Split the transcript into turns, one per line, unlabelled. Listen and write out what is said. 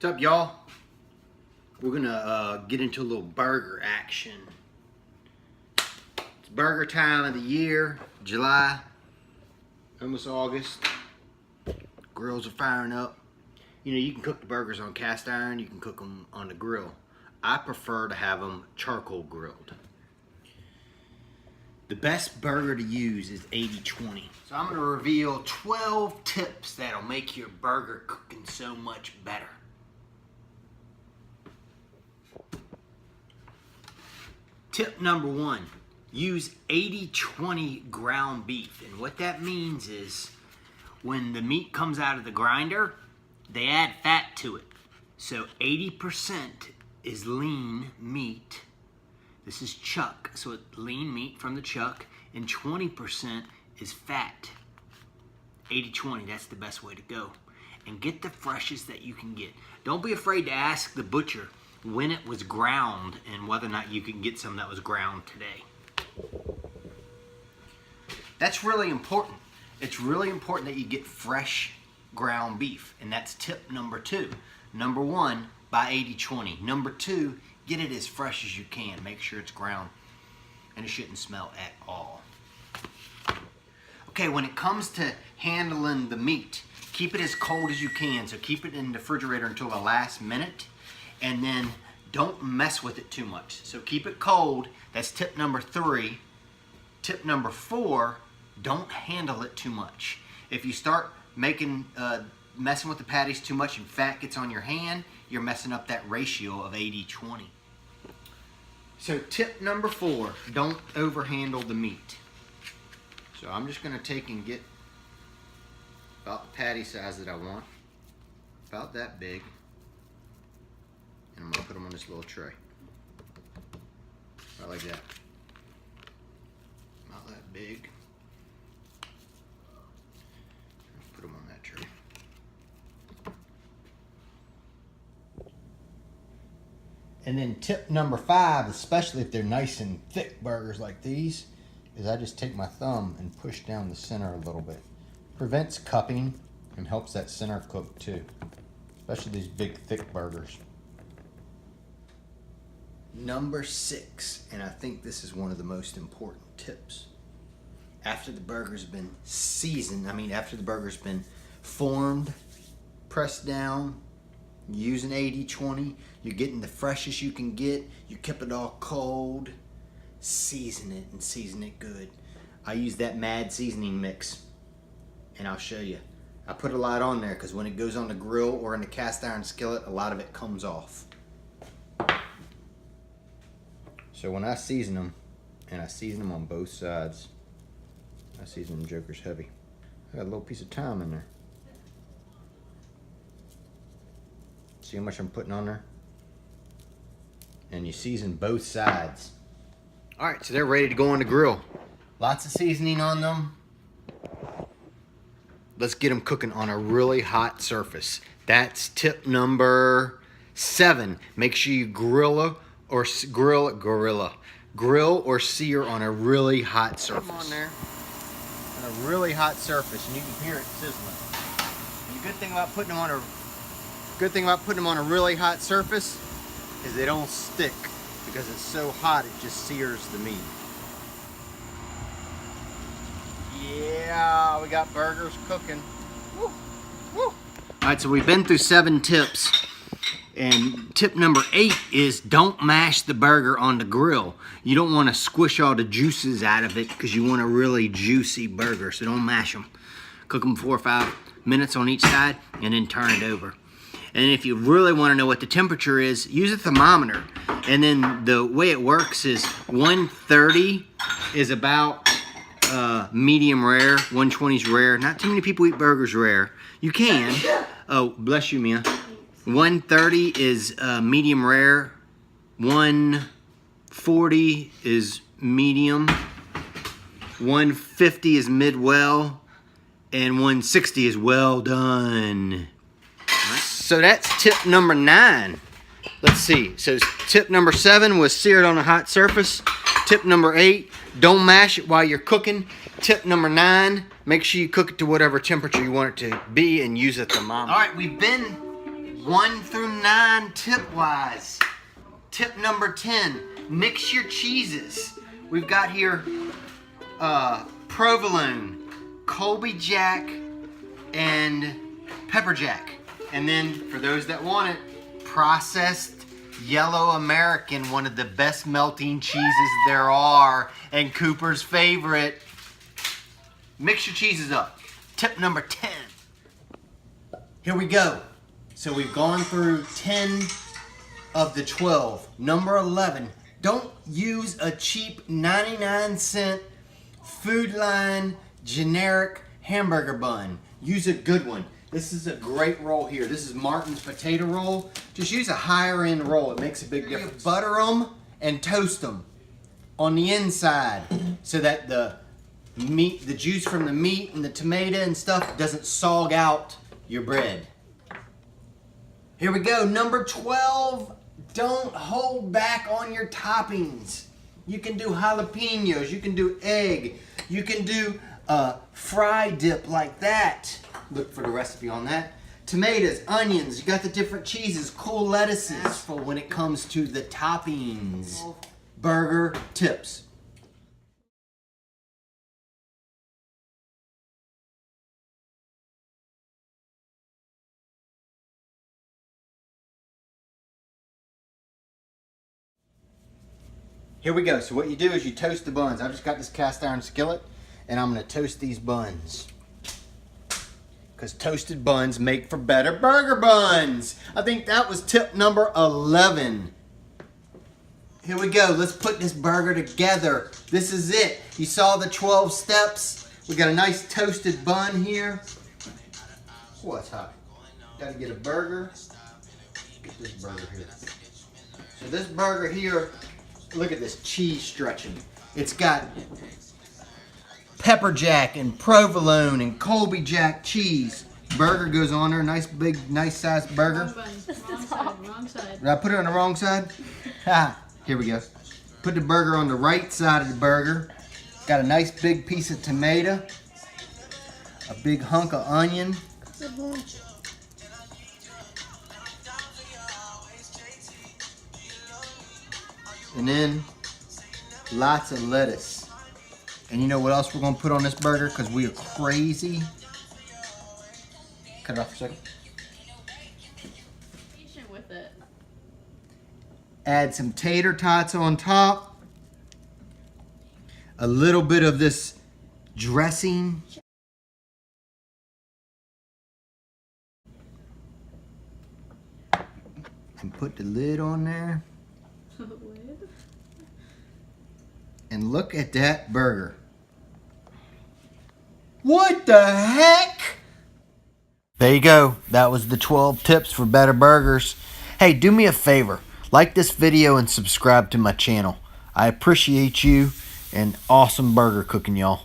What's up, y'all? We're gonna get into a little burger action. It's burger time of the year, July, almost August. Grills are firing up. You know, you can cook the burgers on cast iron, you can cook them on the grill. I prefer to have them charcoal grilled. The best burger to use is 80-20. So I'm gonna reveal 12 tips that'll make your burger cooking so much better. Tip number 1, use 80-20 ground beef. And what that means is when the meat comes out of the grinder, they add fat to it. So 80% is lean meat. This is chuck, so it's lean meat from the chuck, and 20% is fat. 80-20, that's the best way to go. And get the freshest that you can get. Don't be afraid to ask the butcher when it was ground and whether or not you can get some that was ground today. That's really important. It's really important that you get fresh ground beef, and that's tip number 2. Number 1, buy 80-20. Number 2, get it as fresh as you can. Make sure it's ground and it shouldn't smell at all. Okay, when it comes to handling the meat, keep it as cold as you can. So keep it in the refrigerator until the last minute. And then don't mess with it too much. So keep it cold. That's tip number 3. Tip number 4, don't handle it too much. If you start messing with the patties too much and fat gets on your hand, you're messing up that ratio of 80-20. So tip number 4, don't overhandle the meat. So I'm just going to take and get about the patty size that I want, about that big. And I'm going to put them on this little tray. Right like that. Not that big. Put them on that tray. And then tip number 5, especially if they're nice and thick burgers like these, is I just take my thumb and push down the center a little bit. Prevents cupping and helps that center cook too. Especially these big thick burgers. Number 6, and I think this is one of the most important tips. After the burger's been seasoned, after the burger's been formed, pressed down, using 80-20, you're getting the freshest you can get, you kept it all cold, season it and season it good. I use that Mattdad seasoning mix, and I'll show you. I put a lot on there because when it goes on the grill or in the cast iron skillet, a lot of it comes off. So when I season them, and I season them on both sides, I season them jokers heavy. I got a little piece of thyme in there. See how much I'm putting on there? And you season both sides. Alright, so they're ready to go on the grill. Lots of seasoning on them. Let's get them cooking on a really hot surface. That's tip number 7. Make sure you grill or sear on a really hot surface. Put them on there on a really hot surface, and you can hear it sizzling. And the good thing about putting them on a really hot surface is they don't stick because it's so hot it just sears the meat. Yeah, we got burgers cooking. Woo, woo. All right, so we've been through 7 tips. And tip number 8 is don't mash the burger on the grill. You don't want to squish all the juices out of it because you want a really juicy burger. So don't mash them. Cook them 4 or 5 minutes on each side and then turn it over. And if you really want to know what the temperature is, use a thermometer. And then the way it works is 130 is about medium rare, 120 is rare. Not too many people eat burgers rare. You can. Oh, bless you, Mia. 130 is medium rare, 140 is medium, 150 is mid-well, and 160 is well done. Right. So that's tip number 9. Let's see. So tip number 7 was sear it on a hot surface. Tip number 8, don't mash it while you're cooking. Tip number 9, make sure you cook it to whatever temperature you want it to be and use a thermometer. All right, we've been 1 through 9 tip-wise. Tip number 10, mix your cheeses. We've got here provolone, Colby Jack, and pepper jack. And then for those that want it, processed yellow American, one of the best melting cheeses there are, and Cooper's favorite. Mix your cheeses up. Tip number 10. Here we go. So we've gone through 10 of the 12. Number 11, don't use a cheap 99-cent Food Line generic hamburger bun. Use a good one. This is a great roll here. This is Martin's potato roll. Just use a higher end roll. It makes a big difference. Butter them and toast them on the inside so that the meat, the juice from the meat and the tomato and stuff doesn't sog out your bread. Here we go. Number 12, don't hold back on your toppings. You can do jalapenos, you can do egg, you can do fry dip like that. Look for the recipe on that. Tomatoes, onions, you got the different cheeses, cool lettuces for when it comes to the toppings. Burger tips. Here we go. So what you do is you toast the buns. I've just got this cast iron skillet and I'm going to toast these buns. Because toasted buns make for better burger buns. I think that was tip number 11. Here we go. Let's put this burger together. This is it. You saw the 12 steps. We got a nice toasted bun here. What's hot? Got to get a burger. Get this burger here. So this burger here, look at this cheese stretching. It's got pepper jack and provolone and Colby Jack cheese. Burger goes on there, nice big, nice sized burger.
Wrong side.
Did I put it on the wrong side? Ha! Here we go. Put the burger on the right side of the burger. Got a nice big piece of tomato, a big hunk of onion. And then lots of lettuce. And you know what else we're going to put on this burger because we are crazy? Cut it off for a second.
Patient with it.
Add some tater tots on top. A little bit of this dressing. And put the lid on there. And look at that burger. What the heck? There you go. That was the 12 tips for better burgers. Hey, do me a favor. Like this video and subscribe to my channel. I appreciate you and awesome burger cooking, y'all.